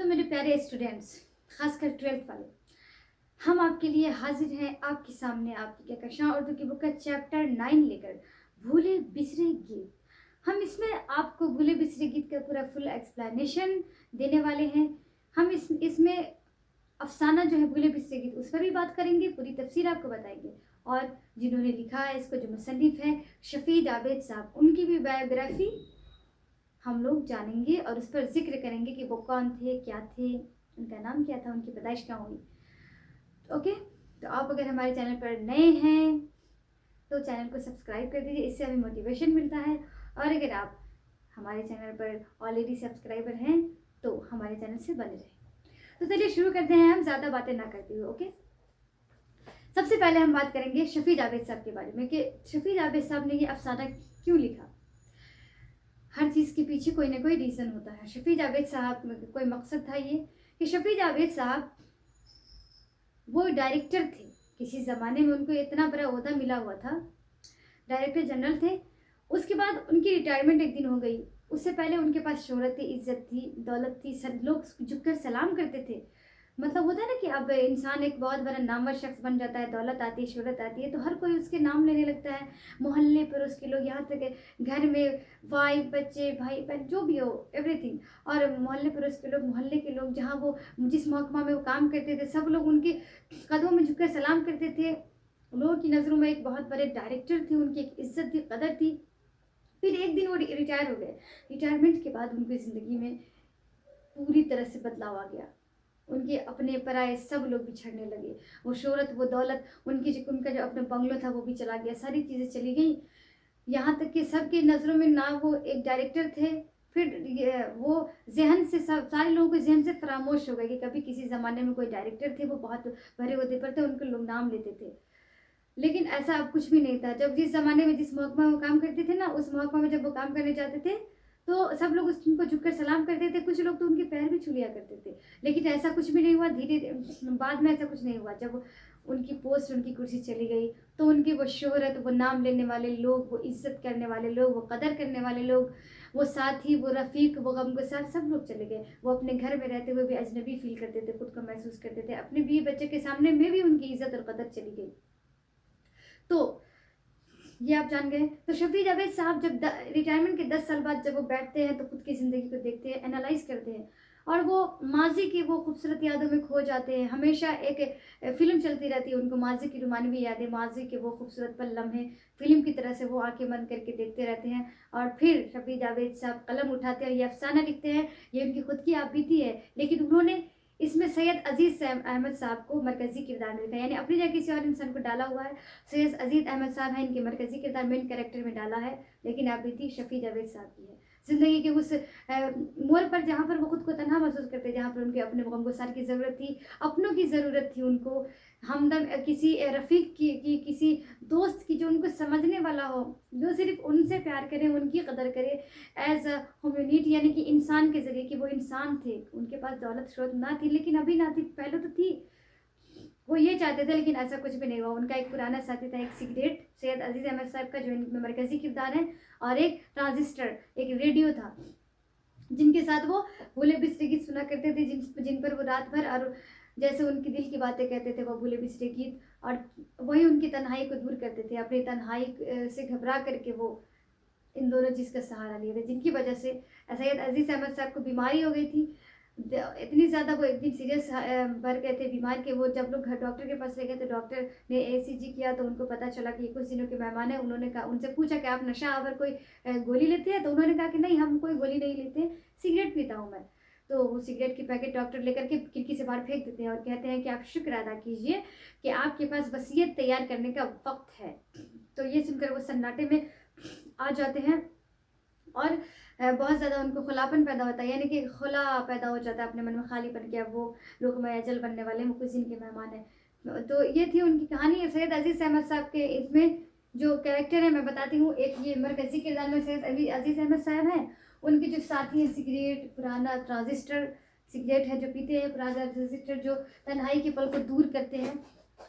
तो मेरे प्यारे स्टूडेंट्स, खासकर 12th वाले, हम आपके लिए हाजिर हैं आपके सामने आपकी क्या कक्षा उर्दू की बुक का चैप्टर 9 लेकर भूले बिसरे गीत। हम इसमें आपको भूले बिसरे गीत का पूरा फुल एक्सप्लेनेशन देने वाले हैं। हम इसमें अफसाना जो है भूले बिसरे गीत उस पर भी बात करेंगे, पूरी तफसीर आपको बताएंगे। और जिन्होंने लिखा है इसको, जो मुसन्निफ है शफ़ी जावेद साहब, उनकी भी बायोग्राफी हम लोग जानेंगे और उस पर जिक्र करेंगे कि वो कौन थे, क्या थे, उनका नाम क्या था, उनकी पैदाइश क्या हुई। ओके, तो आप अगर हमारे चैनल पर नए हैं तो चैनल को सब्सक्राइब कर दीजिए, इससे हमें मोटिवेशन मिलता है। और अगर आप हमारे चैनल पर ऑलरेडी सब्सक्राइबर हैं तो हमारे चैनल से बने रहें। तो चलिए शुरू करते हैं, हम ज़्यादा बातें ना करते हुए। ओके, सबसे पहले हम बात करेंगे शफ़ी जावेद साहब के बारे में कि शफ़ी जावेद साहब ने ये अफसाना क्यों लिखा। हर चीज़ के पीछे कोई ना कोई रीज़न होता है। शफ़ी जावेद साहब में कोई मकसद था ये कि शफ़ी जावेद साहब वो डायरेक्टर थे, किसी ज़माने में उनको इतना बड़ा ओहदा मिला हुआ था, डायरेक्टर जनरल थे। उसके बाद उनकी रिटायरमेंट एक दिन हो गई। उससे पहले उनके पास शोहरत थी, इज्जत थी, दौलत थी, सब लोग झुककर सलाम करते थे। मतलब होता है ना कि अब इंसान एक बहुत बड़ा नामवर शख्स बन जाता है, दौलत आती है, शोहरत आती है, तो हर कोई उसके नाम लेने लगता है। मोहल्ले पर उसके लोग, यहाँ तक घर में वाइफ, बच्चे, भाई बहन, जो भी हो, एवरीथिंग। और मोहल्ले पर उसके लोग, मोहल्ले के लोग, जहाँ वो जिस महकमा में वो काम करते थे, सब लोग उनके कदमों में झुककर सलाम करते थे। लोगों की नज़रों में एक बहुत बड़े डायरेक्टर थे, उनकी एक इज्जत थी, कदर थी। फिर एक दिन वो रिटायर हो गए। रिटायरमेंट के बाद उनकी ज़िंदगी में पूरी तरह से बदलाव आ गया। उनके अपने पराए सब लोग बिछड़ने लगे। वो शोहरत, वो दौलत, उनका जो अपना बंगलो था वो भी चला गया, सारी चीज़ें चली गई। यहाँ तक कि सबकी नज़रों में ना वो एक डायरेक्टर थे, फिर वो जहन से सब सारे लोगों के जहन से फरामोश हो गए कि कभी किसी ज़माने में कोई डायरेक्टर थे, वो बहुत बड़े ओहदे पर थे, उनके लोग नाम लेते थे। लेकिन ऐसा अब कुछ भी नहीं था। जब जिस ज़माने में जिस महकमा में वो काम करते थे ना, उस महकमा में जब वो काम करने जाते थे तो सब लोग उनको झुककर सलाम करते थे। कुछ लोग तो उनके पैर भी छू लिया करते थे। लेकिन ऐसा कुछ भी नहीं हुआ। धीरे बाद में ऐसा कुछ नहीं हुआ। जब उनकी पोस्ट, उनकी कुर्सी चली गई तो उनकी वो शोहरत, वो नाम लेने वाले लोग, वो इज्जत करने वाले लोग, वो कदर करने वाले लोग, वो साथी, वो रफ़ीक, वो गमगुसार, सब लोग चले गए। वो अपने घर में रहते हुए भी अजनबी फील करते थे, खुद को महसूस करते थे। अपने बीवी बच्चे के सामने में भी उनकी इज्जत और कदर चली गई। तो ये आप जान गए। तो शफ़ी जावेद साहब जब रिटायरमेंट के 10 साल बाद जब वो बैठते हैं तो खुद की ज़िंदगी को देखते हैं, एनालाइज करते हैं और वो माजी की वो खूबसूरत यादों में खो जाते हैं। हमेशा एक फ़िल्म चलती रहती है, उनको माजी की रोमानवी यादें, माजी के वो खूबसूरत पल लम्हे फ़िल्म की तरह से वो आंखें बंद करके देखते रहते हैं। और फिर शफ़ी जावेद साहब कलम उठाते हैं और ये अफ़साना लिखते हैं। ये उनकी खुद की आप बीती है, लेकिन उन्होंने इसमें सैयद अजीज़ अहमद साहब को मरकज़ी किरदार में लिखा है, यानी अपनी जगह किसी और इंसान को डाला हुआ है। सैयद अजीज़ अहमद साहब हैं, इनके मरकज़ी किरदार मेन कैरेक्टर में डाला है, लेकिन आप बीती शफ़ी जावेद साहब की है। ज़िंदगी के उस मोड़ पर जहाँ पर वो खुद को तन्हा महसूस करते, जहाँ पर उनके अपने गमगुसार की ज़रूरत थी, अपनों की ज़रूरत थी उनको, हमदम किसी रफ़ीक की किसी दोस्त की जो उनको समझने वाला हो, जो सिर्फ़ उनसे प्यार करे, उनकी कदर करे एज़ अ ह्यूमैनिटी, यानी कि इंसान के ज़रिए कि वो इंसान थे। उनके पास दौलत शोहरत ना थी, लेकिन अभी ना थी, पहले तो थी। वो ये चाहते थे, लेकिन ऐसा कुछ भी नहीं हुआ। उनका एक पुराना साथी था, एक सिगरेट, सैयद अजीज़ अहमद साहब का, जो इनमें मरकज़ी किरदार है, और एक ट्रांजिस्टर, एक रेडियो था, जिनके साथ वो भूले बिसरे गीत सुना करते थे, जिन पर वो रात भर और जैसे उनके दिल की बातें कहते थे, वो भूले बिसरे गीत, और वही उनकी तन्हाई को दूर करते थे। अपनी तन्हाई से घबरा करके वो इन दोनों चीज़ का सहारा लिए थे, जिनकी वजह से सैयद अजीज़ अहमद साहब को बीमारी हो गई थी। इतनी ज़्यादा वो एक दिन सीरियस भर गए थे बीमार के। वो जब लोग घर डॉक्टर के पास ले गए तो डॉक्टर ने ECG किया तो उनको पता चला कि कुछ दिनों के मेहमान हैं। उन्होंने कहा, उनसे पूछा कि आप नशा अगर कोई गोली लेते हैं, तो उन्होंने कहा कि नहीं, हम कोई गोली नहीं लेते, सिगरेट पीता हूँ मैं। तो वो सिगरेट की पैकेट डॉक्टर लेकर के खिड़की से बाहर फेंक देते हैं और कहते हैं कि आप शुक्र अदा कीजिए कि आपके पास वसीयत तैयार करने का वक्त है। तो ये सुनकर वो सन्नाटे में आ जाते हैं और बहुत ज़्यादा उनको खुलापन पैदा होता है, यानी कि खुला पैदा हो जाता है अपने मन में, खालीपन कि अब वो लोग अजल बनने वाले हैं, वो कुछ दिन के मेहमान हैं। तो ये थी उनकी कहानी। सैयद अजीज़ अहमद साहब के इसमें जो कैरेक्टर है मैं बताती हूँ। एक ये मरकज़ी किरदार में सैयद अजीज़ अहमद साहब हैं। उनके जो साथी हैं, सिगरेट, पुराना ट्रांजिस्टर, सिगरेट है जो पीते हैं, पुराना ट्रांजिस्टर जो तन्हाई के पल को दूर करते हैं,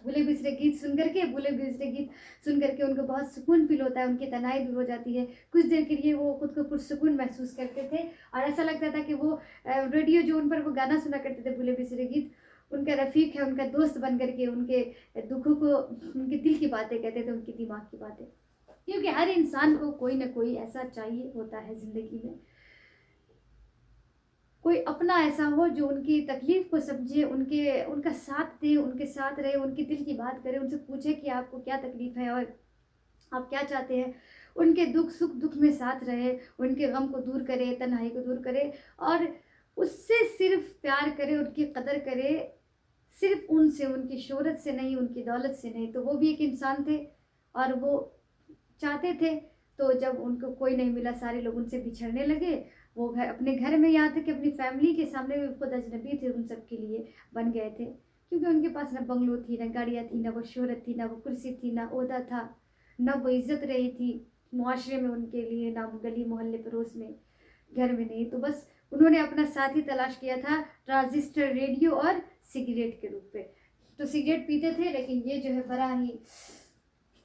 भूले बिसरे गीत सुन करके उनको बहुत सुकून फ़ील होता है, उनकी तनाई दूर हो जाती है। कुछ देर के लिए वो खुद को पुरसुकून महसूस करते थे और ऐसा लगता था कि वो रेडियो जो उन पर वो गाना सुना करते थे भूले बिसरे गीत, उनका रफ़ीक है, उनका दोस्त बन कर के उनके दुखों को, उनके दिल की बातें कहते थे, उनके दिमाग की बातें। क्योंकि हर इंसान को कोई ना कोई ऐसा चाहिए होता है ज़िंदगी में, कोई अपना ऐसा हो जो उनकी तकलीफ़ को समझे, उनका साथ दे, उनके साथ रहे, उनके दिल की बात करे, उनसे पूछे कि आपको क्या तकलीफ़ है और आप क्या चाहते हैं। उनके सुख-दुख में साथ रहे, उनके गम को दूर करे, तन्हाई को दूर करे और उससे सिर्फ़ प्यार करे, उनकी कदर करे, सिर्फ़ उनसे, उनकी शोहरत से नहीं, उनकी दौलत से नहीं। तो वो भी एक इंसान थे और वो चाहते थे, तो जब उनको कोई नहीं मिला, सारे लोग उनसे बिछड़ने लगे। वो घर, अपने घर में, यहाँ तक कि अपनी फैमिली के सामने भी खुद अजनबी थे, उन सब के लिए बन गए थे। क्योंकि उनके पास ना बंगलो थी, ना गाड़ियाँ थी, ना वो शोहरत थी, ना वो कुर्सी थी, ना ओहदा था, ना वो इज़्ज़त रही थी मुआशरे में उनके लिए, ना गली मोहल्ले पड़ोस में, घर में नहीं। तो बस उन्होंने अपना साथी तलाश किया था ट्रांजिस्टर रेडियो और सिगरेट के रूप में। तो सिगरेट पीते थे, लेकिन ये जो है बड़ा ही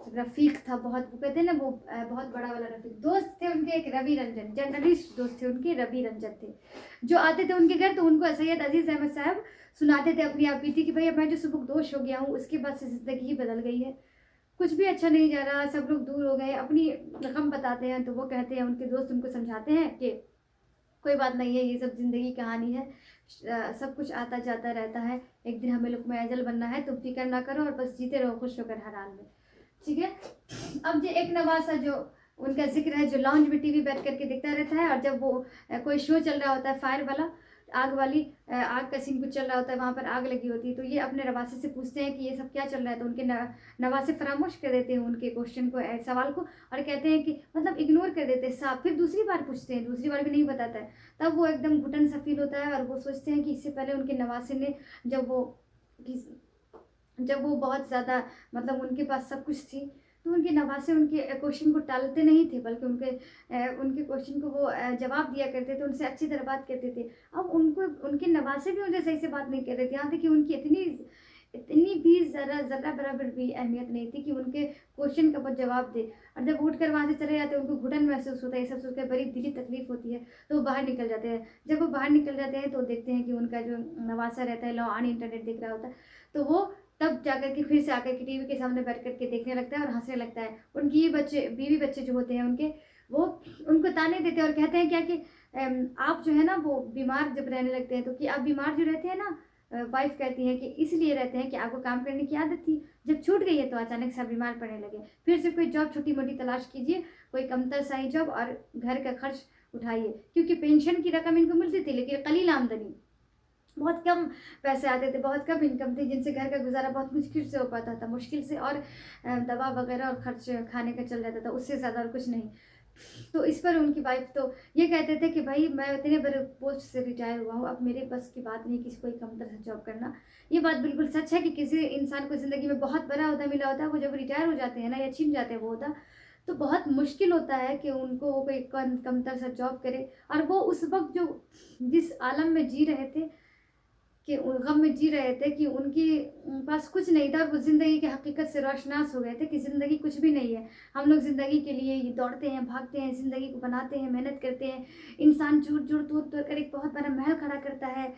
रफ़ीक था, बहुत, वो कहते हैं ना वो बहुत बड़ा वाला रफ़ीक। दोस्त थे उनके एक रवि रंजन, जर्नलिस्ट दोस्त थे उनके, रवि रंजन थे। जो आते थे उनके घर तो उनको सैयद अज़ीज़ अहमद साहब सुनाते थे अपनी आप बीती कि भई अब मैं जो सुबकदोश हो गया हूँ, उसके बाद से ज़िंदगी ही बदल गई है। कुछ भी अच्छा नहीं जा रहा, सब लोग दूर हो गए, अपनी गम बताते हैं तो वो कहते हैं, उनके दोस्त उनको समझाते हैं कि कोई बात नहीं है, ये सब ज़िंदगी कहानी है, सब कुछ आता जाता रहता है, एक दिन हमें लुक़्मा अजल बनना है, तुम फ़िक्र ना करो और बस जीते रहो खुश होकर हर हाल में। ठीक है। अब जो एक नवासा जो उनका ज़िक्र है, जो लाउंज में टीवी बैठ करके देखता रहता है और जब वो कोई शो चल रहा होता है फायर वाला, आग वाली, आग का सीन कुछ चल रहा होता है, वहाँ पर आग लगी होती है, तो ये अपने नवासे से पूछते हैं कि ये सब क्या चल रहा है। तो उनके नवासे फरामोश कर देते हैं उनके क्वेश्चन को, सवाल को, और कहते हैं कि मतलब इग्नोर कर देते हैं साफ। फिर दूसरी बार पूछते हैं, दूसरी बार भी नहीं बताता है, तब वो एकदम घुटन सा फील होता है और वो सोचते हैं कि इससे पहले उनके नवासे ने, जब वो बहुत ज़्यादा, मतलब उनके पास सब कुछ थी, तो उनके नवासे उनके क्वेश्चन को टालते नहीं थे, बल्कि उनके क्वेश्चन को वो जवाब दिया करते थे, उनसे अच्छी तरह बात करते थे। अब उनके नवासे भी उनसे सही से बात नहीं कर रहे थे, यहाँ तक कि उनकी इतनी भी ज़रा बराबर भी अहमियत नहीं थी कि उनके क्वेश्चन का वो जवाब दे। और जब उठ कर वहाँ से चले जाते हैं, उनको घुटन महसूस होता है, ये सब सोचकर बड़ी दिली तकलीफ़ होती है, तो वो बाहर निकल जाते हैं। जब वो बाहर निकल जाते हैं तो देखते हैं कि उनका जो नवासा रहता है, लॉ ऑन इंटरनेट देख रहा होता है, तो वो तब जाकर के फिर से आकर के टीवी के सामने बैठ कर के देखने लगता है और हँसने लगता है। उनकी बीवी बच्चे जो होते हैं उनके, वो उनको ताने देते हैं और कहते हैं क्या कि आप जो है ना, वो बीमार जब रहने लगते हैं तो, कि आप बीमार जो रहते हैं ना, वाइफ़ कहती है कि इसलिए रहते हैं कि आपको काम करने की आदत थी, जब छूट गई है तो अचानक से आप बीमार पड़ने लगे। फिर से कोई जॉब छोटी-मोटी तलाश कीजिए, कोई कमतर सा ही जॉब, और घर का खर्च उठाइए। क्योंकि पेंशन की रकम इनको मिलती थी, लेकिन कलील आमदनी, बहुत कम पैसे आते थे, बहुत कम इनकम थी, जिनसे घर का गुज़ारा बहुत मुश्किल से हो पाता था, मुश्किल से, और दवा वगैरह और खर्च खाने का चल जाता था, उससे ज़्यादा और कुछ नहीं। तो इस पर उनकी वाइफ़ तो ये कहते थे कि भाई मैं इतने बड़े पोस्ट से रिटायर हुआ हूँ, अब मेरे बस की बात नहीं किसी कोई कमतर सा जॉब करना। ये बात बिल्कुल सच है कि किसी इंसान को ज़िंदगी में बहुत बड़ा ओहदा मिला होता है, वो जब रिटायर हो जाते हैं ना, या छिन जाते हैं वो ओहदा, तो बहुत मुश्किल होता है कि उनको वो कोई कमतर सा जॉब करे। और वो उस वक़्त जो जिस आलम में जी रहे थे, कि गम में जी रहे थे, कि उनके पास कुछ नहीं था, और वो ज़िंदगी की हकीकत से रोशनास हो गए थे कि ज़िंदगी कुछ भी नहीं है। हम लोग ज़िंदगी के लिए ये दौड़ते हैं, भागते हैं, ज़िंदगी को बनाते हैं, मेहनत करते हैं। इंसान जुड़-जुड़, तोड़-तोड़ कर एक बहुत बड़ा महल खड़ा करता है।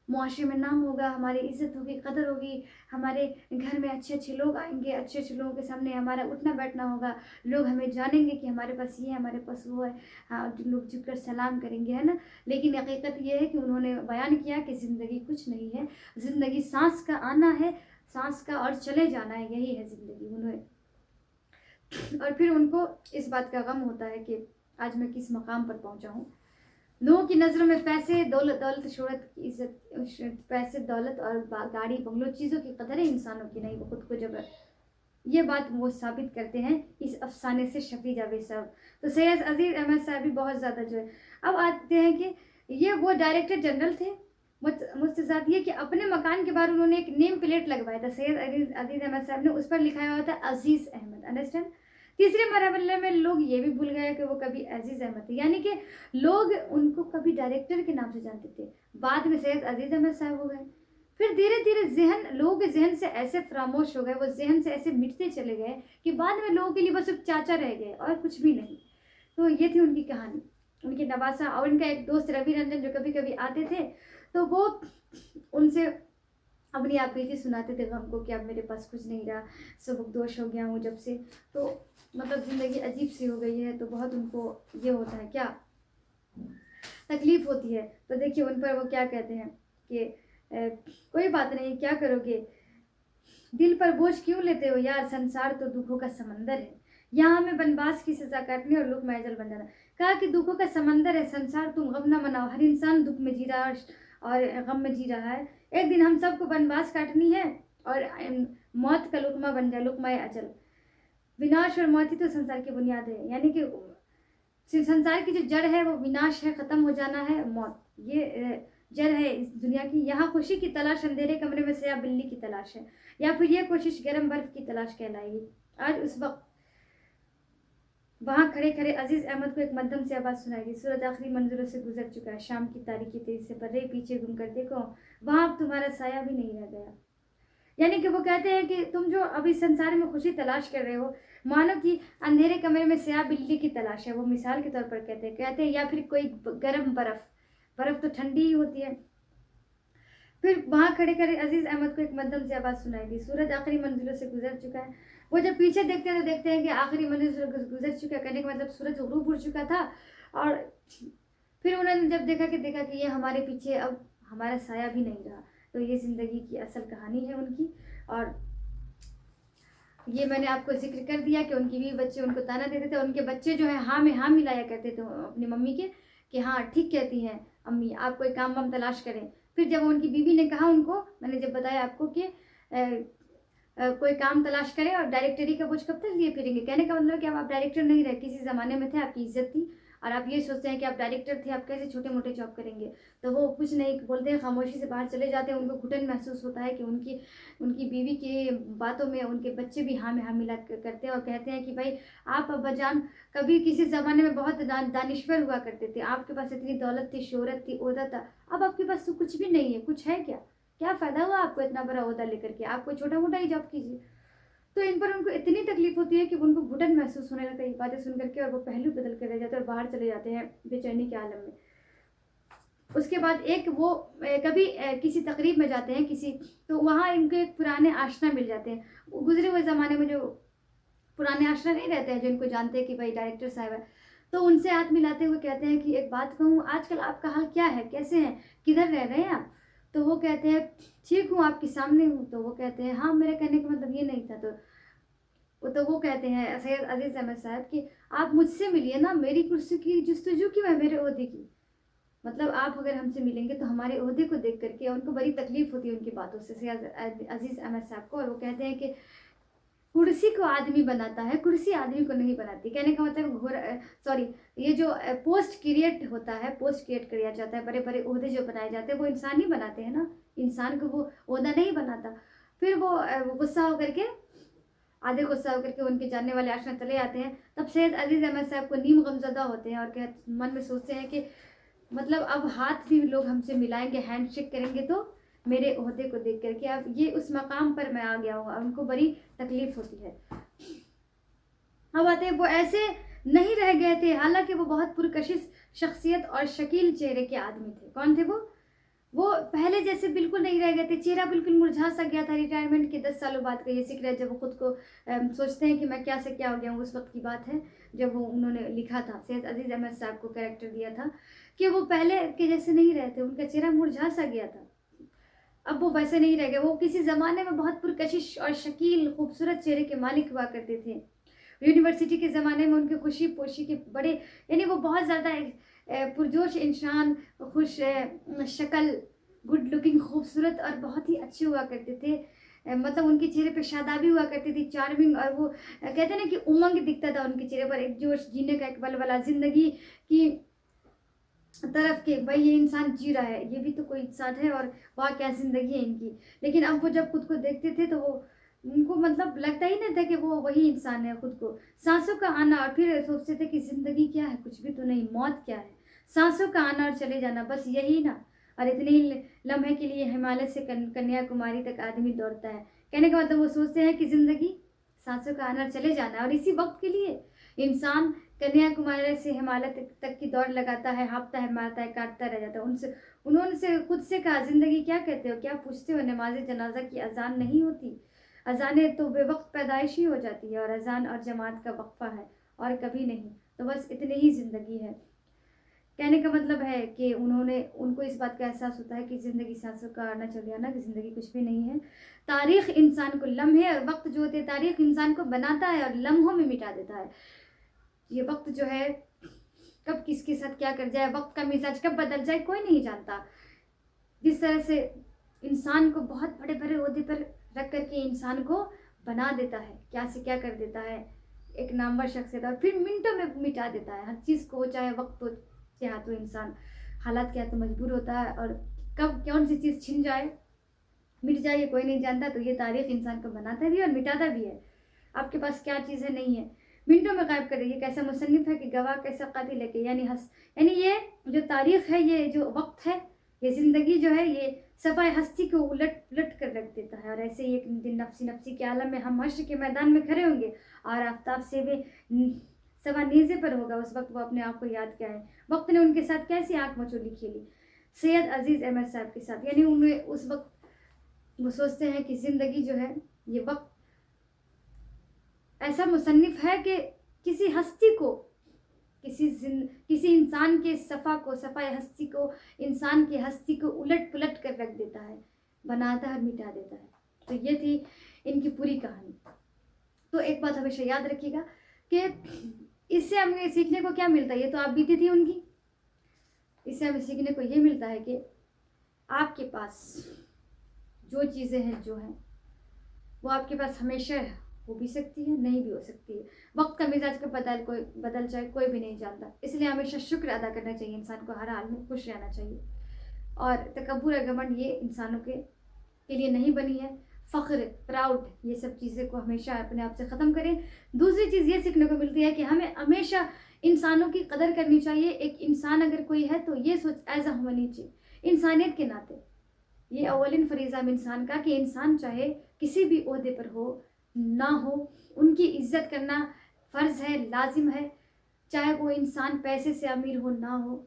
मुआशरे में नाम होगा, हमारी इज़्ज़त होगी, कदर होगी, हमारे घर में अच्छे-अच्छे लोग आएँगे, अच्छे-अच्छे लोगों के सामने हमारा उठना-बैठना होगा, लोग हमें जानेंगे कि हमारे पास ये है, हमारे पास वो है, हाँ, लोग झुककर सलाम करेंगे, है ना? लेकिन हकीकत ये है कि उन्होंने बयान किया कि ज़िंदगी कुछ नहीं है, ज़िंदगी साँस का आना है, साँस का और चले जाना है, यही है ज़िंदगी। और फिर उनको इस बात का गम होता है कि आज मैं किस मकाम पर पहुँचा हूँ। लोगों की नज़रों में पैसे, दौलत, शोहरत की इज़्ज़त, पैसे, दौलत और गाड़ी, बंगलों, चीज़ों की कदर है, इंसानों की नहीं। वो खुद को जब ये बात वो साबित करते हैं इस अफ़साने से शफ़ी जावेद साहब। तो सैयद अज़ीज़ अहमद साहब भी बहुत ज़्यादा जो है, अब आते हैं कि ये वो डायरेक्टर जनरल थे। मुझसे ज़्यादा ये कि अपने मकान के बाहर उन्होंने एक नेम प्लेट लगवाया था, सैयद अज़ीज़ अहमद साहब ने, उस पर लिखा हुआ था अज़ीज़ अहमद, अंडरस्टैंड। तीसरे मरहले में लोग ये भी भूल गए कि वो कभी अज़ीज़ अहमद थे, यानी कि लोग उनको कभी डायरेक्टर के नाम से जानते थे, बाद में सैयद अज़ीज़ अहमद साहब हो गए। फिर धीरे धीरे जहन, लोगों के जहन से ऐसे खामोश हो गए, वो जहन से ऐसे मिटते चले गए कि बाद में लोगों के लिए बस एक चाचा रह गए और कुछ भी नहीं। तो ये थी उनकी कहानी, उनकी नवासा। और उनका एक दोस्त रवि रंजन जो कभी कभी आते थे, तो वो उनसे अपनी आप बीती सुनाते थे गम को कि अब मेरे पास कुछ नहीं रहा, सबकदोश हो गया हूँ जब से, तो मतलब ज़िंदगी अजीब सी हो गई है। तो बहुत उनको ये होता है, क्या तकलीफ़ होती है। तो देखिए उन पर वो क्या कहते हैं कि कोई बात नहीं, क्या करोगे, दिल पर बोझ क्यों लेते हो यार, संसार तो दुखों का समंदर है, यहाँ हमें बनवास की सजा काटनी और लुक मैजल बन जाना। कहा कि दुखों का समंदर है संसार, तुम गम ना मनाओ, हर इंसान दुख में जी रहा है और गम में जी रहा है। एक दिन हम सबको बनवास काटनी है और मौत का लुकमा बन जाए, लुकमाए अचल। विनाश और मौत ही तो संसार की बुनियाद है, यानी कि संसार की जो जड़ है वो विनाश है, ख़त्म हो जाना है, मौत ये जड़ है इस दुनिया की। यहाँ खुशी की तलाश अंधेरे कमरे में सया बिल्ली की तलाश है, या फिर ये कोशिश गर्म बर्फ की तलाश कहलाएगी। आज उस वक्त वहाँ खड़े खड़े अजीज अहमद को एक मध्यम से आवाज़ सुनाई दी, सूरज आखिरी मंजिलों से गुजर चुका है, शाम की तारीकी तेजी से बढ़ रही, पीछे घूम कर देखो वहाँ अब तुम्हारा साया भी नहीं रह गया। यानी कि वो कहते हैं कि तुम जो अभी संसार में खुशी तलाश कर रहे हो, मानो कि अंधेरे कमरे में स्याह बिल्ली की तलाश है। वो मिसाल के तौर पर कहते हैं, या फिर कोई गर्म बर्फ, बर्फ तो ठंडी ही होती है। फिर वहाँ खड़े खड़े अजीज अहमद को एक मध्यम से आवाज़ सुनाई दी, सूरज आखिरी मंजिलों से गुजर चुका है। वो जब पीछे देखते हैं तो देखते हैं कि आखिरी मंजिल से गुजर चुका है, कहने का मतलब सूरज गरूब हो चुका था। और फिर उन्होंने जब देखा कि ये हमारे पीछे अब हमारा साया भी नहीं रहा। तो ये ज़िंदगी की असल कहानी है उनकी। और ये मैंने आपको जिक्र कर दिया कि उनकी बीवी बच्चे उनको ताना देते थे, उनके बच्चे जो है हाँ में हाँ मिलाया करते थे अपनी मम्मी के कि हाँ ठीक कहती हैं अम्मी, आप कोई काम वाम तलाश करें। फिर जब उनकी बीवी ने कहा उनको, मैंने जब बताया आपको कि कोई काम तलाश करें और डायरेक्टरी का बोझ कब तक लिए फिरेंगे, कहने का मतलब कि अब आप डायरेक्टर नहीं रहे, किसी ज़माने में थे, आपकी इज्जत थी और आप ये सोचते हैं कि आप डायरेक्टर थे, आप कैसे छोटे मोटे जॉब करेंगे। तो वो कुछ नहीं बोलते हैं, खामोशी से बाहर चले जाते हैं। उनको घुटन महसूस होता है कि उनकी बीवी की बातों में उनके बच्चे भी हाँ में हाँ मिला करते हैं और कहते हैं कि भाई आप अब्बाजान कभी किसी ज़माने में बहुत दानिश्वर हुआ करते थे, आपके पास इतनी दौलत थी, शोहरत थी, ओहदा था, अब आपके पास तो कुछ भी नहीं है, कुछ है क्या फ़ायदा हुआ आपको इतना बड़ा ओहदा लेकर के, आप कोई छोटा मोटा ही जॉब कीजिए। तो इन पर उनको इतनी तकलीफ होती है कि उनको घुटन महसूस होने लगता है ये बातें सुन करके, और वो पहलू बदल कर रह जाते हैं और बाहर चले जाते हैं बेचैनी के आलम में। उसके बाद एक वो कभी किसी तकरीब में जाते हैं किसी, तो वहाँ इनके एक पुराने आशना मिल जाते हैं, गुजरे हुए ज़माने में जो पुराने आशना नहीं रहते हैं जो इनको जानते हैं कि भाई डायरेक्टर साहब है। तो उनसे हाथ मिलाते हुए कहते हैं कि एक बात कहूँ, आजकल आपका हाल क्या है, कैसे हैं, किधर रह रहे हैं आप। तो वो कहते हैं ठीक हूँ, आपके सामने हूँ। तो वो कहते हैं हाँ, मेरे कहने का मतलब ये नहीं था। तो वो कहते हैं सैयद अजीज़ अहमद साहब कि आप मुझसे मिलिए ना, मेरी कुर्सी की जुस्तजू क्यों है, मेरे ओहदे की। मतलब आप अगर हमसे मिलेंगे तो हमारे ओहदे को देख करके, उनको बड़ी तकलीफ होती है उनकी बातों से सैयद अजीज़ अहमद साहब को। और वो कहते हैं कि कुर्सी को आदमी बनाता है, कुर्सी आदमी को नहीं बनाती। कहने का मतलब ये जो पोस्ट क्रिएट होता है, पोस्ट क्रिएट किया जाता है, बड़े बड़े ओहदे जो बनाए जाते हैं वो इंसान ही बनाते हैं ना, इंसान को वो ओहदा नहीं बनाता। फिर वो गुस्सा होकर के, आधे गुस्सा होकर के उनके जानने वाले आशना चले आते हैं। तब सैयद अजीज़ अहमद साहब को नीम गमज़दा होते हैं और मन में सोचते हैं कि मतलब अब हाथ भी लोग हमसे मिलाएंगे, हैंडशेक करेंगे तो मेरे ओहदे को देख करके अब ये उस मकाम पर मैं आ गया हूँ। उनको बड़ी तकलीफ होती है। अब आते हैं, वो ऐसे नहीं रह गए थे, हालांकि वो बहुत पुरकशिश शख्सियत और शकील चेहरे के आदमी थे। कौन थे वो पहले जैसे बिल्कुल नहीं रह गए थे, चेहरा बिल्कुल मुरझा सा गया था। रिटायरमेंट के 10 सालों बाद का ये जिक्र है, जब वो खुद को सोचते हैं कि मैं क्या से क्या हो गया हूँ। उस वक्त की बात है जब वो उन्होंने लिखा था, सैयद अजीज़ अहमद साहब को कैरेक्टर दिया था कि वो पहले के जैसे नहीं रहते, उनका चेहरा मुरझा सा गया था। अब वो वैसे नहीं रह गए। वो किसी ज़माने में बहुत पुरकशिश और शकील खूबसूरत चेहरे के मालिक हुआ करते थे। यूनिवर्सिटी के ज़माने में उनके खुशी पोशी के बड़े, यानी वो बहुत ज़्यादा पुरजोश इंसान, खुश शक्ल, गुड लुकिंग, खूबसूरत और बहुत ही अच्छे हुआ करते थे। मतलब उनके चेहरे पे शादाबी हुआ करती थी, चार्मिंग। और वो कहते हैं ना कि उमंग दिखता था उनके चेहरे पर, एक जोश, जीने का एक बलबला, ज़िंदगी की तरफ के भाई ये इंसान जी रहा है, ये भी तो कोई इंसान है और वाह क्या ज़िंदगी है इनकी। लेकिन अब वो जब खुद को देखते थे तो वो उनको मतलब लगता ही नहीं था कि वो वही इंसान है। खुद को सांसों का आना, और फिर सोचते थे कि ज़िंदगी क्या है, कुछ भी तो नहीं, मौत क्या है, सांसों का आना और चले जाना, बस यही ना। और इतने ही लम्हे के लिए हिमालय से कन्याकुमारी तक आदमी दौड़ता है। कहने का मतलब वो सोचते हैं कि ज़िंदगी सांसों का आना चले जाना, और इसी वक्त के लिए इंसान कन्याकुमारी से हिमालय तक की दौड़ लगाता है, हाँफता है, मारता है, काटता रह जाता है। उन्होंने से खुद से कहा, ज़िंदगी क्या कहते हो, क्या पूछते हो, नमाज जनाजा की अजान नहीं होती, अजानें तो बेवक्त पैदाइश ही हो जाती है, और अजान और जमात का वक्फा है और कभी नहीं, तो बस इतनी ही ज़िंदगी है। कहने का मतलब है कि उनको इस बात का एहसास होता है कि ज़िंदगी सांसों का आना चले आना, कि ज़िंदगी कुछ भी नहीं है। तारीख़ इंसान को, लम्हे और वक्त जो होते हैं, तारीख़ इंसान को बनाता है और लम्हों में मिटा देता है। ये वक्त जो है कब किसके साथ क्या कर जाए, वक्त का मिजाज कब बदल जाए, कोई नहीं जानता। जिस तरह से इंसान को बहुत बड़े बड़े ओहदे पर रख करके इंसान को बना देता है, क्या से क्या कर देता है, एक नामवर शख्सियत, और फिर मिनटों में मिटा देता है हर चीज़ को, चाहे वक्त हो के हाथों इंसान हालात के हाथों मजबूर होता है, और कब कौन सी चीज़ छिन जाए, मिट जाए, ये कोई नहीं जानता। तो ये तारीख इंसान को बनाता भी है और मिटाता भी है। आपके पास क्या चीज़ है, नहीं है, मिनटों में गायब कर देगी। कैसा मुसन्निफ है कि गवाह कैसा कातिल है कि, यानी ये जो तारीख है, ये जो वक्त है, ये ज़िंदगी जो है, ये सफ़ाए हस्ती को उलट पुलट कर रख देता है। और ऐसे ही एक दिन नफ्सी नफ्सी के आलम में हम हश्र के मैदान में खड़े होंगे और आफ्ताब से वे सवा नेज़े पर होगा। उस वक्त वो अपने आप को याद क्या है, वक्त ने उनके साथ कैसी आँख मचोली खेली, सैयद अजीज़ अहमद साहब के साथ। यानी उनमें उस वक्त वो सोचते हैं कि ज़िंदगी जो है, ये वक्त ऐसा मुसन्निफ है कि किसी हस्ती को, किसी इंसान के सफ़ाए हस्ती को, इंसान की हस्ती को उलट पुलट कर रख देता है, बनाता है, मिटा देता है। तो ये थी इनकी पूरी कहानी। तो एक बात हमेशा याद रखिएगा कि इससे हमें सीखने को क्या मिलता है, ये तो आप बीती थी उनकी, इससे हमें सीखने को ये मिलता है कि आपके पास जो चीज़ें हैं, जो हैं, वो आपके पास हमेशा हो भी सकती है, नहीं भी हो सकती है। वक्त का मिजाज का बदल जाए, कोई भी नहीं जानता। इसलिए हमेशा शुक्र अदा करना चाहिए इंसान को, हर हाल में खुश रहना चाहिए। और तकब्बुर और घमंड ये इंसानों के लिए नहीं बनी है। फ़ख्र, प्राउड, ये सब चीज़ें को हमेशा अपने आप से ख़त्म करें। दूसरी चीज़ ये सीखने को मिलती है कि हमें हमेशा इंसानों की कदर करनी चाहिए। एक इंसान अगर कोई है तो ये सोच एज अ ह्यूमैनिटी, इंसानियत के नाते, ये अव्वलिन फरीज़ा इंसान का, कि इंसान चाहे किसी भी ओहदे पर हो ना हो, उनकी इज़्ज़त करना फ़र्ज़ है, लाजिम है। चाहे वो इंसान पैसे से अमीर हो ना हो,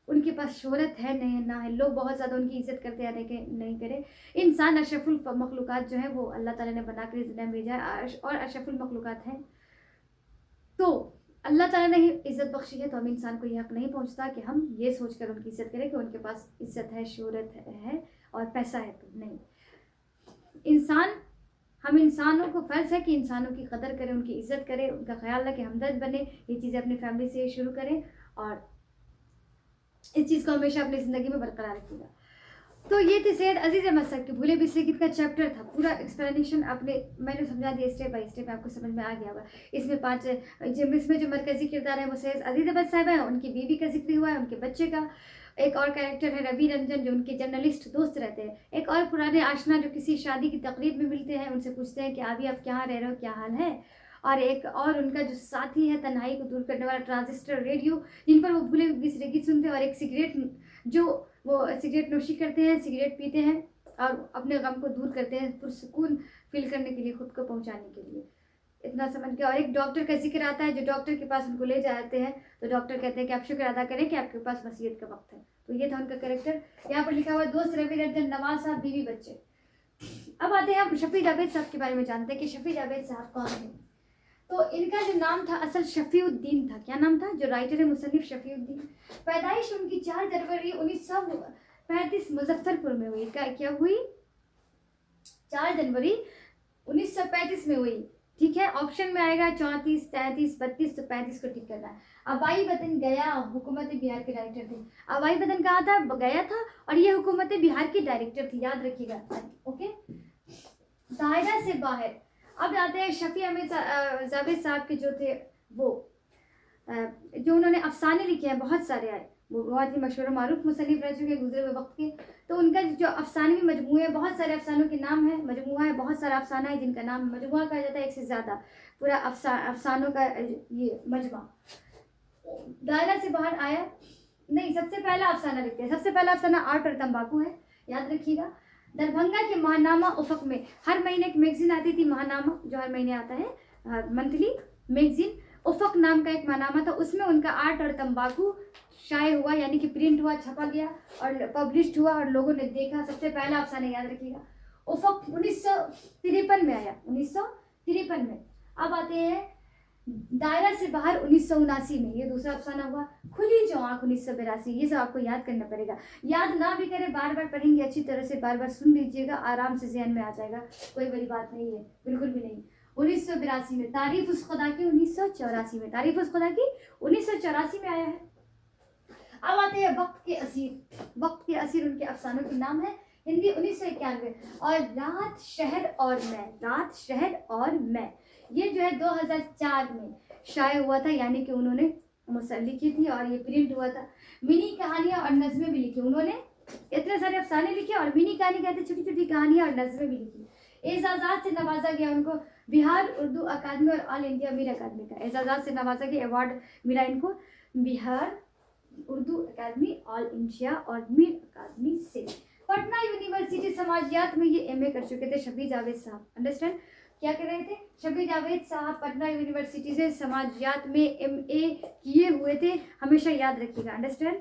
उनके पास शोहरत है नहीं ना है, लोग बहुत ज़्यादा उनकी इज़्ज़त करते हैं नहीं करे, इंसान अशरफुल मखलूक़ात जो है वो अल्लाह ताला ने बना कर इस दुनिया में भेजा है, और अशरफुल मखलूक़ात हैं। तो अल्लाह ताला ने ही इज़्ज़त बख्शी है, तो हम इंसान को यह हक़ नहीं पहुँचता कि हम ये सोच कर उनकी इज़्ज़त करें कि उनके पास इज़्ज़त है, शोहरत है और पैसा है। तो नहीं, हम इंसानों को फ़र्ज़ है कि इंसानों की कदर करें, उनकी इज़्ज़त करें, उनका ख्याल रखें, हमदर्द बने। ये चीज़ें अपनी फैमिली से शुरू करें और इस चीज़ को हमेशा अपनी ज़िंदगी में बरकरार रखिएगा। तो ये थी सैयद अजीज़ अहमद साहब की भूले बिसरे गीत का चैप्टर था। पूरा एक्सप्लेनेशन मैंने समझा दिया स्टेप बाय स्टेप, आपको समझ में आ गया होगा। इसमें जो मरकज़ी किरदार है वो सैयद अजीज़ अहमद साहब हैं, उनकी बीवी का जिक्र हुआ है, उनके बच्चे का। एक और कैरेक्टर है रवि रंजन, जो उनके जर्नलिस्ट दोस्त रहते हैं। एक और पुराने आशना जो किसी शादी की तकरीब में मिलते हैं, उनसे पूछते हैं कि अभी आप कहाँ रह रहे हो, क्या हाल है। और एक और उनका जो साथी है, तन्हाई को दूर करने वाला ट्रांजिस्टर रेडियो, जिन पर वो भूले बिसरे गीत सुनते हैं। और एक सिगरेट, जो वो सिगरेट नोशी करते हैं, सिगरेट पीते हैं और अपने गम को दूर करते हैं, पुरसुकून फील करने के लिए, खुद को पहुंचाने के लिए। इतना समझ के। और एक डॉक्टर का जिक्र आता है, जो डॉक्टर के पास उनको ले जाते हैं, तो डॉक्टर कहते हैं कि आप शुक्र अदा करें कि आपके पास वसीयत का वक्त है। तो ये था उनका कैरेक्टर। यहाँ पर लिखा हुआ है दोस्त रवि रंजन, नवाज साहब, बीवी, बच्चे। अब आते हैं हम शफी जावेद साहब के बारे में जानते हैं कि शफी जावेद साहब कौन है। तो इनका जो नाम था असल शफीउद्दीन था। क्या नाम था? जो राइटर है मुसन्निफ शफीउद्दीन। पैदाइश उनकी 4 जनवरी 1935 मुजफ्फरपुर में हुई। क्या हुई? 4 जनवरी 1935 में हुई। ठीक है, ऑप्शन में आएगा 34, 33, 32, तो 35 को ठीक करना है। आबाई वतन गया, हुकूमत बिहार के डायरेक्टर थे। आबाई वतन कहाँ था? गया था, और ये हुकूमत बिहार की डायरेक्टर थी, याद रखिएगा। ओके, दायरा से बाहर। अब आते हैं शफी अहमद जावेद साहब के जो थे, वो जो उन्होंने अफसाने लिखे हैं, बहुत सारे आए, वो बहुत ही मशहूर मारूफ मुसन्निफ रह चुके गुजरे हुए वक्त के। तो उनका जो अफसानवी मजमूए, बहुत सारे अफसानों के नाम है, मजमूआ है, बहुत सारा अफसाना है जिनका नाम मजमूआ कहा जाता है, एक से ज़्यादा, पूरा अफसानों का ये मजमा। दायरा से बाहर आया नहीं, सबसे पहला अफसाना लिखते हैं। सबसे पहला अफसाना आर्ट और तंबाकू है, याद रखिएगा। दरभंगा के महानामा उफक में हर महीने एक मैगजीन आती थी, महानामा, जो हर महीने आता है, मंथली मैगजीन। उफक नाम का एक महानामा था, उसमें उनका आर्ट और तंबाकू शाये हुआ, यानी कि प्रिंट हुआ, छपा गया और पब्लिश्ड हुआ और लोगों ने देखा। सबसे पहला अफसाना, याद रखिएगा। उफक 1953 में आया, 1953 में। अब आते हैं दायरा से बाहर 1979 में, ये दूसरा अफसाना हुआ। खुली जो आंख 1982, ये सब आपको याद करना पड़ेगा। याद ना भी करें, बार बार पढ़ेंगे अच्छी तरह से, बार बार सुन लीजिएगा, आराम से ज़हन में आ जाएगा, कोई बड़ी बात नहीं है, बिल्कुल भी नहीं। 1982 में तारीफ उस खुदा की, 1984 में तारीफ उस खुदा की 1984 में आया है। अब आते हैं वक्त के असीर। वक्त के असीर उनके अफसानों के नाम है, हिंदी 1991। और रात शहर और मैं, रात शहर और मैं, ये जो है 2004 में शाये हुआ था, यानी कि उन्होंने मुसल लिखी थी और ये प्रिंट हुआ था। मिनी कहानियाँ और नज़में भी लिखी उन्होंने, इतने सारे अफसाने लिखे और मिनी कहानी कहते, छोटी छोटी कहानियाँ और नज़में भी लिखी। एजाज़ात से नवाजा गया उनको बिहार उर्दू अकादमी और ऑल इंडिया मीर अकादमी का, एजाज़ात से नवाजा गया, अवार्ड मिला इनको बिहार उर्दू अकादमी, ऑल इंडिया और मीर अकादमी से। पटना यूनिवर्सिटी समाजियात में ये एमए कर चुके थे शफी जावेद साहब, अंडरस्टैंड, क्या कर रहे थे? शफी जावेद साहब पटना यूनिवर्सिटी से समाजियात में एमए किए हुए थे, हमेशा याद रखिएगा, अंडरस्टैंड,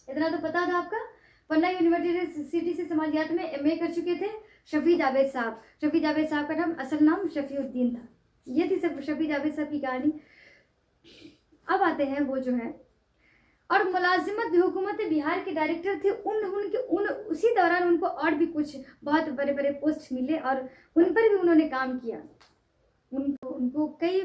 इतना तो पता था आपका। पटना यूनिवर्सिटी से समाजियात में एमए कर चुके थे शफी जावेद साहब। शफी जावेद साहब का नाम, असल नाम शफीउद्दीन था। ये थी सब शफी जावेद साहब की कहानी। अब आते हैं वो जो है, और मुलाजिमत हुकूमत बिहार के डायरेक्टर थे, उसी दौरान उनको और भी कुछ बहुत बड़े बड़े पोस्ट मिले और उन पर भी उन्होंने काम किया। उनको कई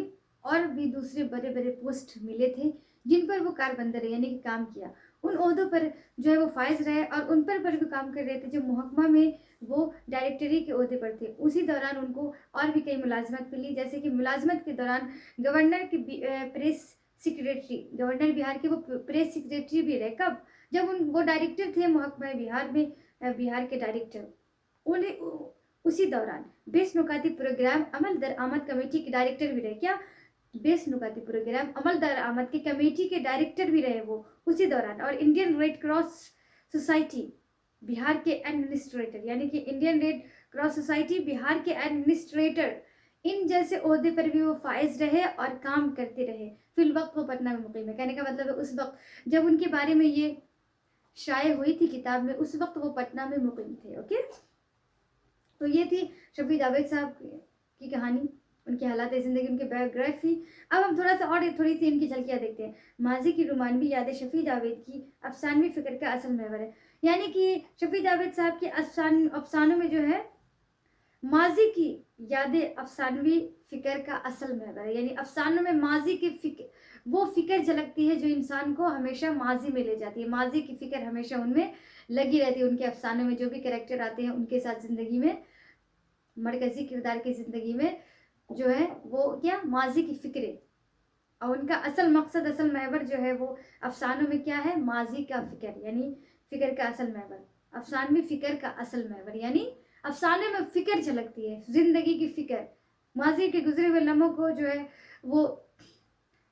और भी दूसरे बड़े बड़े पोस्ट मिले थे जिन पर वो कारबंदर यानी कि काम किया। उन ओहदों पर जो है वो फायज रहे और उन पर भी काम कर रहे थे जो महकमा में वो डायरेक्टरी के ओहदे पर थे। उसी दौरान उनको और भी कई मुलाजमत मिली, जैसे कि मुलाजमत के दौरान गवर्नर की प्रेस सेक्रेटरी, गवर्नर बिहार के वो प्रेस सेक्रेटरी भी रहे। कब? जब वो डायरेक्टर थे महकमा बिहार में, बिहार के डायरेक्टर, उन्हें उसी दौरान बेस नुकाती प्रोग्राम अमल दरआमद कमेटी के डायरेक्टर भी रहे। क्या? बेस नुकाती प्रोग्राम अमल दरआमद की कमेटी के डायरेक्टर भी रहे वो उसी दौरान। और Indian red cross society Bihar के एडमिनिस्ट्रेटर, यानी कि Indian red cross society Bihar के एडमिनिस्ट्रेटर, इन जैसे ओहदे पर भी वो फाइज रहे और काम करते रहे। फिल वक्त वो पटना में मुकीम है, कहने का मतलब है उस वक्त जब उनके बारे में ये शाये हुई थी किताब में, उस वक्त वो पटना में मुकीम थे। ओके, तो ये थी शफी जावेद साहब की कहानी, उनकी हालात ज़िंदगी, उनकी बायोग्राफी। अब हम थोड़ा सा और थोड़ी सी इनकी झलकियाँ देखते हैं। माजी की रुमानवी यादें शफी जावेद की अफसानवी फ़िक्र का असल महवर है, यानी कि शफी जावेद साहब के अफसानों में जो है माजी की यादें अफसानवी फ़िक्र का असल महवर है, यानी अफसानों में माजी की वो फ़िक्र झलकती है जो इंसान को हमेशा माजी में ले जाती है। माजी की फ़िक्र हमेशा उनमें लगी रहती है। उनके अफसानों में जो भी कैरेक्टर आते हैं उनके साथ ज़िंदगी में, मरकज़ी किरदार की ज़िंदगी में जो है वो क्या, माजी की फ़िक्र, और उनका असल मकसद, असल महवर जो है वो अफसानों में क्या है, माजी का फ़िक्र, यानी फ़िक्र का असल महवर, अफसानवी फ़िक्र का असल महवर, यानी अफसाने में फ़िक्र झलकती है, ज़िंदगी की फ़िक्र, माजी के गुजरे हुए लम्हों को जो है वो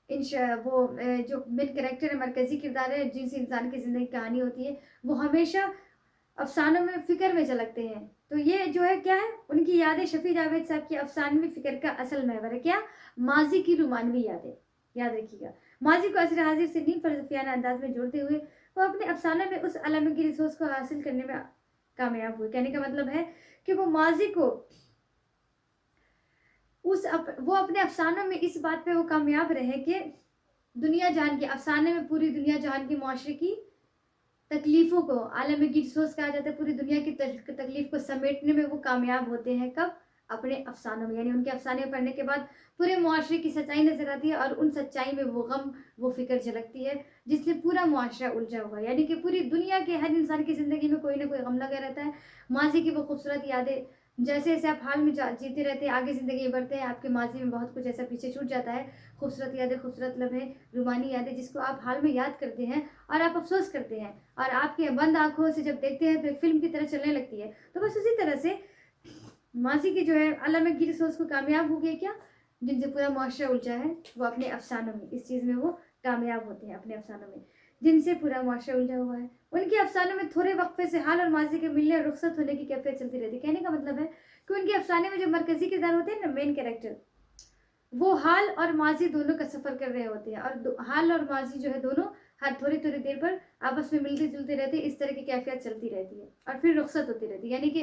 जो मेन कैरेक्टर है, मरकज़ी किरदार है, जिस इंसान की ज़िंदगी कहानी होती है, वो हमेशा अफसानों में फ़िक्र में झलकते हैं। तो ये जो है क्या है, उनकी यादें शफी जावेद साहब की अफसानवी फ़िक्र का असल महवर है। क्या? माजी की रुमानवी यादें, याद रखिएगा। माजी को असर हाजिर से नीम फलसफियाना अंदाज में जोड़ते हुए वो अपने अफसानों में उस अलामगी रिसोर्स को हासिल करने में कामयाब हुए। कहने का मतलब है कि वो माजी को वो अपने अफसानों में इस बात पे वो कामयाब रहे कि दुनिया जहान के अफसाने में पूरी दुनिया जहान के मुआशरे की तकलीफ़ों को, आलमगी रिसोर्स कहा जाता है, पूरी दुनिया की तकलीफ़ को समेटने में वो कामयाब होते हैं। कब? अपने अफसानों में, यानी उनके अफसाने पढ़ने के बाद पूरे मुआशरे की सच्चाई नज़र आती है और उन सच्चाई में वो गम, वो फ़िक्र झलकती है जिससे पूरा मुआशरा उलझा हुआ है, यानी कि पूरी दुनिया के हर इंसान की ज़िंदगी में कोई ना कोई गम लगा रहता है। माजी की वो खूबसूरत यादें, जैसे जैसे आप हाल में जीते रहते हैं, आगे ज़िंदगी बढ़ते हैं, आपके माजी में बहुत कुछ ऐसा पीछे छूट जाता है, खूबसूरत यादें, खूबसूरत लम्हे, रूमानी यादें, जिसको आप हाल में याद करते हैं और आप अफसोस करते हैं और आपके बंद आंखों से जब देखते हैं तो एक फिल्म की तरह चलने लगती है। तो बस उसी तरह से माजी की जो है अलामगी रिसोर्स को कामयाब हो गया क्या, जिनसे पूरा मुआशरा उलझा है, वो अपने अफसानों में, इस चीज़ में वो कामयाब होते हैं अपने अफसानों में। जिनसे पूरा मुआशरा उलझा हुआ है। उनके अफ़सानों में थोड़े वक़्फ़े से हाल और माज़ी के मिलने और रुख़सत होने की कैफ़ियत चलती रहती है। कहने का मतलब है कि उनके अफ़साने में जो मरकज़ी किरदार होते हैं ना, मेन कैरेक्टर, वो हाल और माज़ी दोनों का सफ़र कर रहे होते हैं, और हाल और माज़ी जो है दोनों हर थोड़ी-थोड़ी देर पर आपस में मिलते-जुलते रहते हैं। इस तरह की कैफ़ियत चलती रहती है और फिर रुख़सत होती रहती है। यानी कि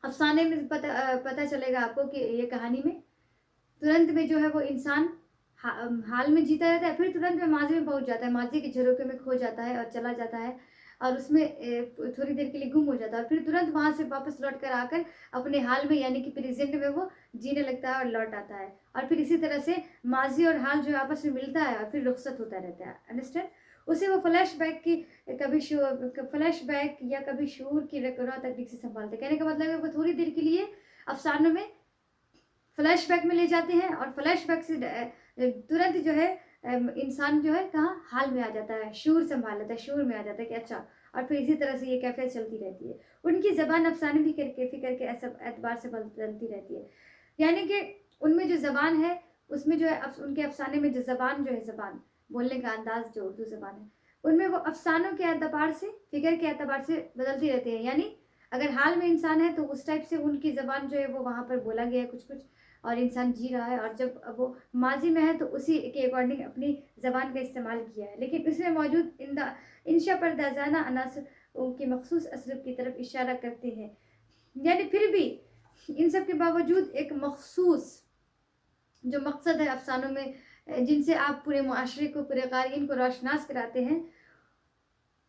अफ़साने में पता चलेगा आपको कि ये कहानी में तुरंत में जो है वो इंसान हाल में जीता रहता है, फिर तुरंत में माज़ी में पहुँच जाता है, माज़ी के झरोखे में खो जाता है और चला जाता है और उसमें थोड़ी देर के लिए गुम हो जाता है, और फिर तुरंत वहाँ से वापस लौट कर आकर अपने हाल में यानी कि प्रेज़ेंट में वो जीने लगता है और लौट आता है। और फिर इसी तरह से माज़ी और हाल जो है आपस में मिलता है और फिर रुख़सत होता रहता है। अंडरस्टैंड? उसे वो फ्लैशबैक की फ्लैशबैक या कभी शऊर की रौं तकनीक से सँभालते हैं। कहने का मतलब है वो थोड़ी देर के लिए अफ़सानों में फ्लैशबैक में ले जाते हैं और फ्लैशबैक से तुरंत जो है इंसान जो है कहाँ हाल में आ जाता है, शऊर सँभाल लेता है, शऊर में आ जाता है कि अच्छा, और फिर इसी तरह से ये कैफ़ियत चलती रहती है। उनकी ज़बान अफ़साने भी फ़िक्र के एतबार से बदलती रहती है। यानी कि उनमें जो ज़बान है, उसमें जो है उनके अफ़साने में जो ज़बान जो है, ज़बान बोलने का अंदाज़ जो उर्दू ज़बान है, उनमें वो अफ़सानों के एतबार से, फ़िक्र के एतबार से बदलती रहती है। यानी अगर हाल में इंसान है तो उस टाइप से उनकी ज़बान जो है वो वहाँ पर बोला गया है कुछ-कुछ और इंसान जी रहा है, और जब वो माज़ी में है तो उसी के अकॉर्डिंग अपनी ज़बान का इस्तेमाल किया है। लेकिन इसमें मौजूद इंशा पर्दाज़ाना अनासर उनके मख़सूस असलूब की तरफ इशारा करते हैं। यानी फिर भी इन सब के बावजूद एक मख़सूस जो मकसद है अफ़सानों में, जिनसे आप पूरे मुआशरे को, पूरे क़ारीन को रोशनास कराते हैं,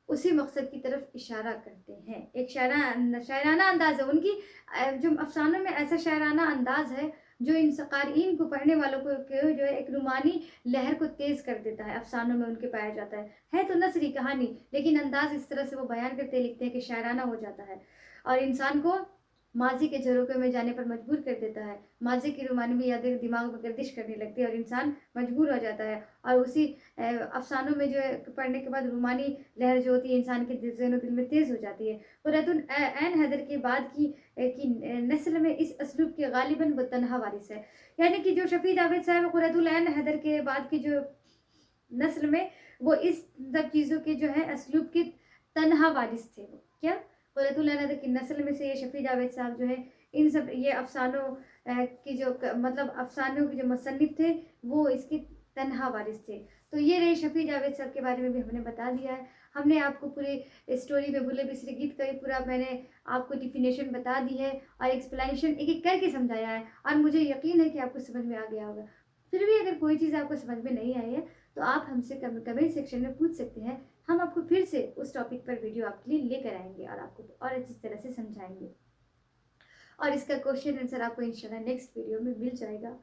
उसी मकसद की तरफ इशारा करते हैं। एक शायराना अंदाज़ है उनकी, जो अफ़सानों में ऐसा शायराना अंदाज़ है जो इन क़ारीन को, पढ़ने वालों को जो है एक रूमानी लहर को तेज़ कर देता है, अफ़सानों में उनके पाया जाता है। है तो नसरी कहानी, लेकिन अंदाज़ इस तरह से वो बयान करते लिखते हैं कि शायराना हो जाता है और इंसान को माज़ी के झरोखे में जाने पर मजबूर कर देता है। माज़ी की रोमानवी यादें दिमाग में गर्दिश करने लगती है और इंसान मजबूर हो जाता है, और उसी अफ़सानों में जो है पढ़ने के बाद रूमानी लहर जो होती है इंसान के ज़हन-ओ-दिल में तेज़ हो जाती है। क़ुर्रतुल ऐन हैदर के बाद की नस्ल में इस असलूब के ग़ालिबन वो तन्हा वारिस है। यानी कि जो शफ़ी जावेद साहब क़ुर्रतुल ऐन हैदर के बाद की जो नस्ल में, वो इस सब चीज़ों के जो है असलूब के तन्हा वारिस थे वो। क्या? क़ुर्रतुल ऐन हैदर की नस्ल में से ये शफ़ी जावेद साहब जो है इन सब ये अफ़सानों की जो मतलब अफ़सानों के जो मुसन्निफ़ थे, वो इसके तन्हा वारिस थे। तो ये रहे शफ़ी जावेद साहब के बारे में भी हमने बता दिया है। हमने आपको पूरी स्टोरी में भूले बिसरे गीत का भी पूरा मैंने आपको डेफ़िनेशन बता दी है और एक्सप्लेनेशन एक-एक करके समझाया है, और मुझे यकीन है कि आपको समझ में आ गया होगा। फिर भी अगर कोई चीज़ आपको समझ में नहीं आई है, तो आप हमसे कमेंट सेक्शन में पूछ सकते हैं। हम आपको फिर से उस टॉपिक पर वीडियो आपके लिए लेकर आएँगे और आपको और अच्छी तरह से समझाएँगे। और इसका क्वेश्चन आंसर आपको इंशाल्लाह नेक्स्ट वीडियो में मिल जाएगा।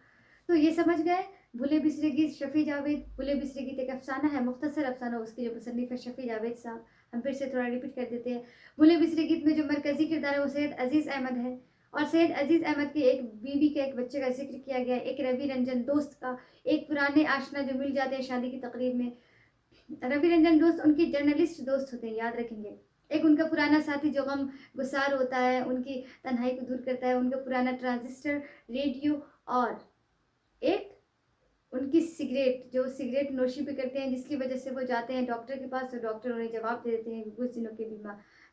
तो ये समझ गए, भूले बिसरे गीत शफ़ी जावेद, भूले बिसरे गीत एक अफ़साना है, मुख्तसर अफ़साना, उसके जो मुसन्निफ़ है शफ़ी जावेद साहब। हम फिर से थोड़ा रिपीट कर देते हैं। भूले बिसरे गीत में जो मरकज़ी किरदार है वो सैयद अज़ीज़ अहमद है, और सैयद अज़ीज़ अहमद की एक बीवी का एक बच्चे का ज़िक्र किया गया है, एक रवि रंजन दोस्त का, एक पुराने आशना जो मिल जाते हैं शादी की तकरीब में। रवि रंजन दोस्त उनके जर्नलिस्ट दोस्त होते हैं, याद रखेंगे। एक उनका पुराना साथी जो गम गुसार होता है, उनकी तन्हाई को दूर करता है, उनका पुराना ट्रांजिस्टर रेडियो, और एक उनकी सिगरेट, जो सिगरेट नोशी भी करते हैं, जिसकी वजह से वो जाते हैं डॉक्टर के पास, तो डॉक्टर उन्हें जवाब दे देते हैं कि कुछ दिनों के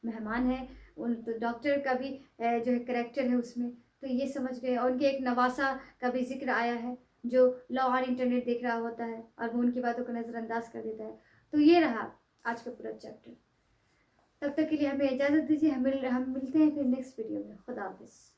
मेहमान हैं। तो डॉक्टर का भी जो है करैक्टर है उसमें, तो ये समझ गए। और उनके एक नवासा का भी ज़िक्र आया है, जो लॉ ऑन इंटरनेट देख रहा होता है और वो उनकी बातों को नज़रअंदाज कर देता है। तो ये रहा आज का पूरा चैप्टर। तब तक के लिए हमें इजाज़त दीजिए, हम मिलते हैं फिर नेक्स्ट वीडियो में। खुदा हाफ़िज़।